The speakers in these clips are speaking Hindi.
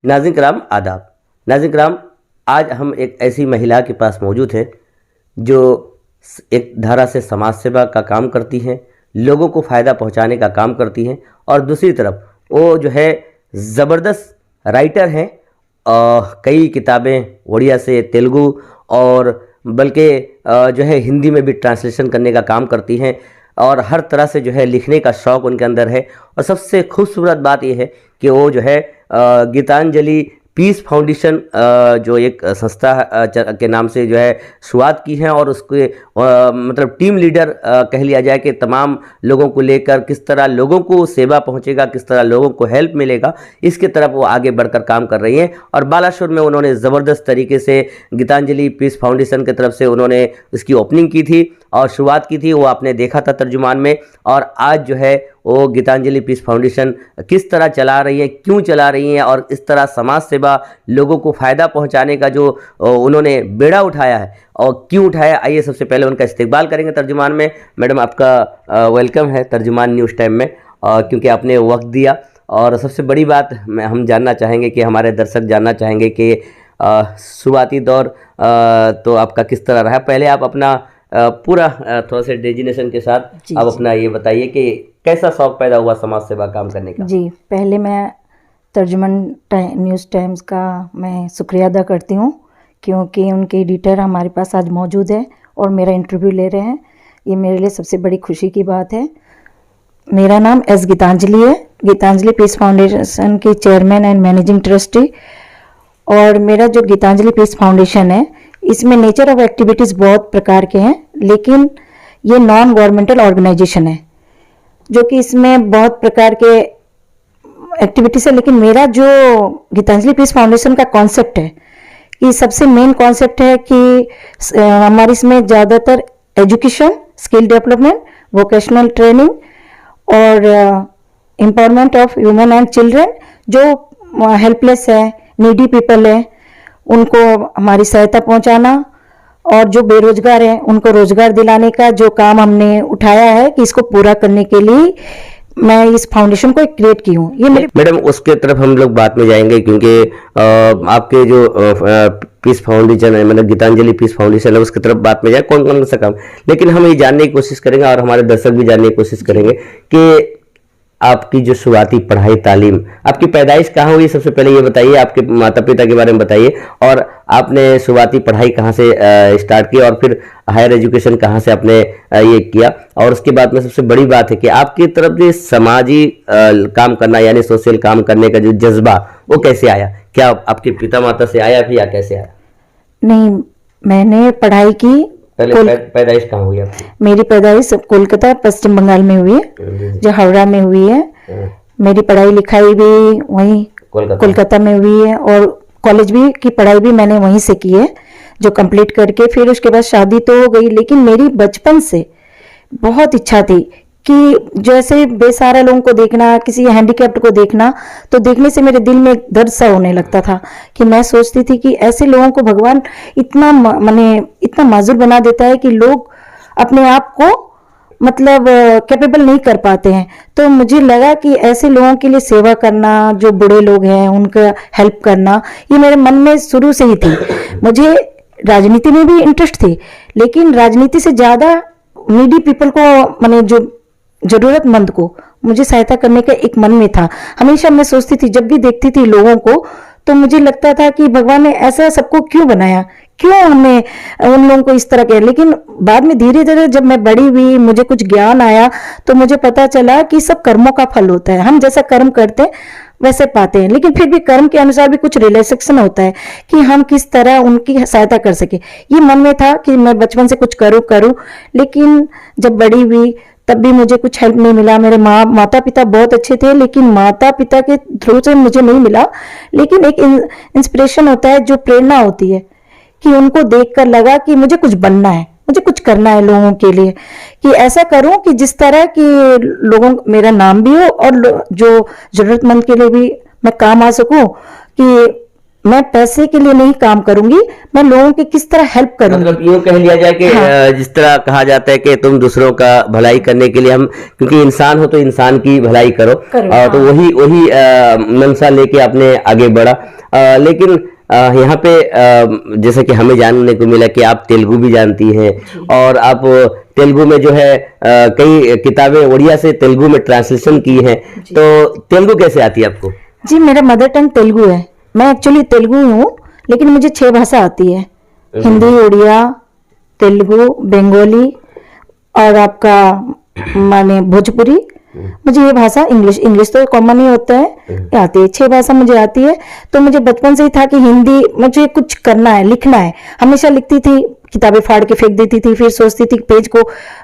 नाज़रीन कराम आदाब। नाज़रीन कराम, आज हम एक ऐसी महिला के पास मौजूद हैं जो एक धारा से समाज सेवा का काम करती हैं, लोगों को फ़ायदा पहुंचाने का काम करती हैं और दूसरी तरफ वो जो है ज़बरदस्त राइटर हैं। कई किताबें उड़िया से तेलुगु और बल्कि जो है हिंदी में भी ट्रांसलेशन करने का काम करती हैं और हर तरह से जो है लिखने का शौक़ उनके अंदर है। और सबसे खूबसूरत बात यह है कि वो जो है गीतांजलि पीस फाउंडेशन जो एक संस्था के नाम से जो है शुरुआत की है और उसके मतलब टीम लीडर कह लिया जाए कि तमाम लोगों को लेकर किस तरह लोगों को सेवा पहुंचेगा, किस तरह लोगों को हेल्प मिलेगा, इसके तरफ वो आगे बढ़कर काम कर रही हैं। और बालासुर में उन्होंने ज़बरदस्त तरीके से गीतांजलि पीस फाउंडेशन की तरफ से उन्होंने इसकी ओपनिंग की थी और शुरुआत की थी। वो आपने देखा था तर्जुमान में। और आज जो है वो गीतांजलि पीस फाउंडेशन किस तरह चला रही है, क्यों चला रही हैं और इस तरह समाज सेवा, लोगों को फ़ायदा पहुंचाने का जो उन्होंने बेड़ा उठाया है और क्यों उठाया, आइए सबसे पहले उनका इस्तकबाल करेंगे तर्जुमान में। मैडम, आपका वेलकम है तर्जुमान न्यूज़ टाइम में, क्योंकि आपने वक्त दिया। और सबसे बड़ी बात हम जानना चाहेंगे कि हमारे दर्शक जानना चाहेंगे कि शुरुआती दौर तो आपका किस तरह रहा। पहले आप अपना पूरा थोड़ा सा डेजिनेशन के साथ आप अपना ये बताइए कि कैसा शौक़ पैदा हुआ समाज सेवा काम करने का। जी, पहले मैं तर्जुमान न्यूज़ टाइम्स का मैं शुक्रिया अदा करती हूँ, क्योंकि उनके एडिटर हमारे पास आज मौजूद है और मेरा इंटरव्यू ले रहे हैं। ये मेरे लिए सबसे बड़ी खुशी की बात है। मेरा नाम एस गीतांजलि है, गीतांजलि पीस फाउंडेशन की चेयरमैन एंड मैनेजिंग ट्रस्टी। और मेरा जो गीतांजलि पीस फाउंडेशन है, इसमें नेचर ऑफ एक्टिविटीज़ बहुत प्रकार के हैं, लेकिन ये नॉन गवर्नमेंटल ऑर्गेनाइजेशन है जो कि इसमें बहुत प्रकार के एक्टिविटीज़ है। लेकिन मेरा जो गीतांजलि पीस फाउंडेशन का कॉन्सेप्ट है कि सबसे मेन कॉन्सेप्ट है कि हमारे इसमें ज़्यादातर education, skill development, vocational training और empowerment of human and children, जो हेल्पलेस है, नीडी पीपल है, उनको हमारी सहायता पहुंचाना और जो बेरोजगार हैं उनको रोजगार दिलाने का जो काम हमने उठाया है कि इसको पूरा करने के लिए मैं इस फाउंडेशन को क्रिएट की हूँ। ये मेरे मैडम, उसके तरफ हम लोग बाद में जाएंगे, क्योंकि आपके जो पीस फाउंडेशन है, मतलब गीतांजलि पीस फाउंडेशन है, उसकी तरफ बात में जाए कौन कौन सा काम। लेकिन हम ये जानने की कोशिश करेंगे और हमारे दर्शक भी जानने की कोशिश करेंगे कि आपकी जो शुरुआती पढ़ाई तालीम, आपकी पैदाइश कहाँ हुई, सबसे पहले ये बताइए। आपके माता पिता के बारे में बताइए और आपने शुरुआती पढ़ाई कहाँ से स्टार्ट की और फिर हायर एजुकेशन कहाँ से आपने ये किया। और उसके बाद में सबसे बड़ी बात है कि आपकी तरफ जो समाजी काम करना यानी सोशल काम करने का जो जज्बा, वो कैसे आया? क्या आपके पिता माता से आया फिर या कैसे आया? नहीं, मैंने पढ़ाई की। पहले पैदाइश कहाँ हुई आपकी? मेरी पैदाइश कोलकाता, पश्चिम बंगाल में हुई है, जो हावड़ा में हुई है। मेरी पढ़ाई लिखाई भी वहीं कोलकाता में हुई है और कॉलेज भी की पढ़ाई भी मैंने वहीं से की है, जो कंप्लीट करके फिर उसके बाद शादी तो हो गई। लेकिन मेरी बचपन से बहुत इच्छा थी कि जैसे बेसहारा लोगों को देखना, किसी हैंडीकैप्ड को देखना, तो देखने से मेरे दिल में दर्द सा होने लगता था कि मैं सोचती थी कि ऐसे लोगों को भगवान इतना इतना माजूर बना देता है कि लोग अपने आप को मतलब कैपेबल नहीं कर पाते हैं। तो मुझे लगा कि ऐसे लोगों के लिए सेवा करना, जो बूढ़े लोग हैं उनका हेल्प करना, ये मेरे मन में शुरू से ही थी। मुझे राजनीति में भी इंटरेस्ट थी, लेकिन राजनीति से ज़्यादा नीडी पीपल को, जो जरूरतमंद को मुझे सहायता करने का एक मन में था। हमेशा मैं सोचती थी, जब भी देखती थी लोगों को, तो मुझे लगता था कि भगवान ने ऐसा सबको क्यों बनाया, क्यों हमने उन लोगों को इस तरह किया। लेकिन बाद में धीरे धीरे जब मैं बड़ी हुई, मुझे कुछ ज्ञान आया, तो मुझे पता चला कि सब कर्मों का फल होता है। हम जैसा कर्म करते हैं वैसे पाते हैं, लेकिन फिर भी कर्म के अनुसार भी कुछ रिलेशन होता है कि हम किस तरह उनकी सहायता कर सके। ये मन में था कि मैं बचपन से कुछ करूं। लेकिन जब बड़ी हुई तब भी मुझे कुछ हेल्प नहीं मिला। मेरे माता पिता बहुत अच्छे थे, लेकिन माता पिता के थ्रू से मुझे नहीं मिला। लेकिन एक इंस्पिरेशन होता है, जो प्रेरणा होती है कि उनको देखकर लगा कि मुझे कुछ बनना है, मुझे कुछ करना है लोगों के लिए, कि ऐसा करूं कि जिस तरह कि लोगों मेरा नाम भी हो और जो जरूरतमंद के लिए भी मैं काम आ सकूं, कि मैं पैसे के लिए नहीं काम करूंगी, मैं लोगों की किस तरह हेल्प करूंगी। मतलब यूँ कह लिया जाए कि जिस तरह कहा जाता है कि तुम दूसरों का भलाई करने के लिए हम, क्योंकि इंसान हो तो इंसान की भलाई करो, तो वही मंशा लेके आपने आगे बढ़ा। लेकिन यहाँ पे जैसे कि हमें जानने को मिला कि आप तेलुगु भी जानती हैं और आप तेलुगु में जो है कई किताबें उड़िया से तेलुगु में ट्रांसलेशन की हैं, तो तेलुगु कैसे आती है आपको? जी, मेरा मदर टंग तेलुगु है। मैं एक्चुअली तेलुगु हूँ, लेकिन मुझे 6 भाषा आती है, हिंदी, उड़िया, तेलुगु, बंगाली और आपका माने भोजपुरी। मुझे ये भाषा इंग्लिश तो कॉमन ही होता है, ये आती है। 6 भाषा मुझे आती है। तो मुझे बचपन से ही था कि हिंदी मुझे कुछ करना है, लिखना है। हमेशा लिखती थी, किताबें फाड़ के फेंक देती थी, फिर सोचती थी पेज को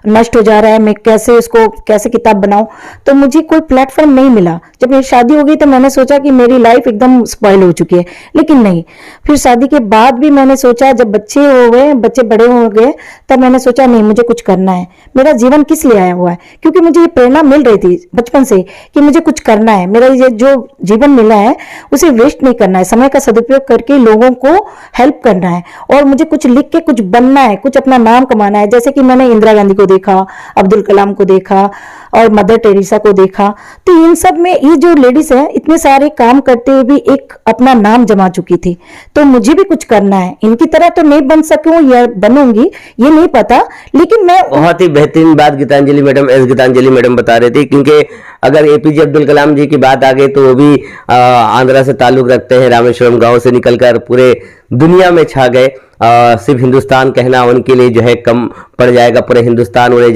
नष्ट हो जा रहा है, मैं कैसे किताब बनाऊं। तो मुझे कोई प्लेटफॉर्म नहीं मिला। जब मेरी शादी हो गई तो मैंने सोचा कि मेरी लाइफ एकदम स्पॉइल हो चुकी है, लेकिन नहीं। फिर शादी के बाद भी मैंने सोचा, जब बच्चे हो गए, बच्चे बड़े हो गए, तब मैंने सोचा नहीं, मुझे कुछ करना है। मेरा जीवन किस लिए आया हुआ है? क्योंकि मुझे ये प्रेरणा मिल रही थी बचपन से कि मुझे कुछ करना है। मेरा ये जो जीवन मिला है उसे वेस्ट नहीं करना है, समय का सदुपयोग करके लोगों को हेल्प करना है और मुझे कुछ लिख के कुछ बनना है, कुछ अपना नाम कमाना है। जैसे कि मैंने इंदिरा गांधी को देखा, अब्दुल कलाम को देखा और मदर टेरेसा को देखा। तो इन सब में ये जो लेडीज है इतने सारे काम करते हुए भी एक अपना नाम जमा चुकी थी। तो मुझे भी कुछ करना है, इनकी तरह तो नहीं बन सकूं या बनूंगी ये नहीं पता, लेकिन मैं बहुत ही बेहतरीन बात गीतांजलि मैडम बता रही थी, क्योंकि अगर एपीजे अब्दुल कलाम जी की बात आ गई तो वो भी आंध्रा से ताल्लुक रखते हैं, रामेश्वरम गांव से निकलकर पूरे दुनिया में छा गए। सिर्फ हिंदुस्तान कहना उनके लिए जो है कम पड़ जाएगा, पूरे हिंदुस्तान उन्हें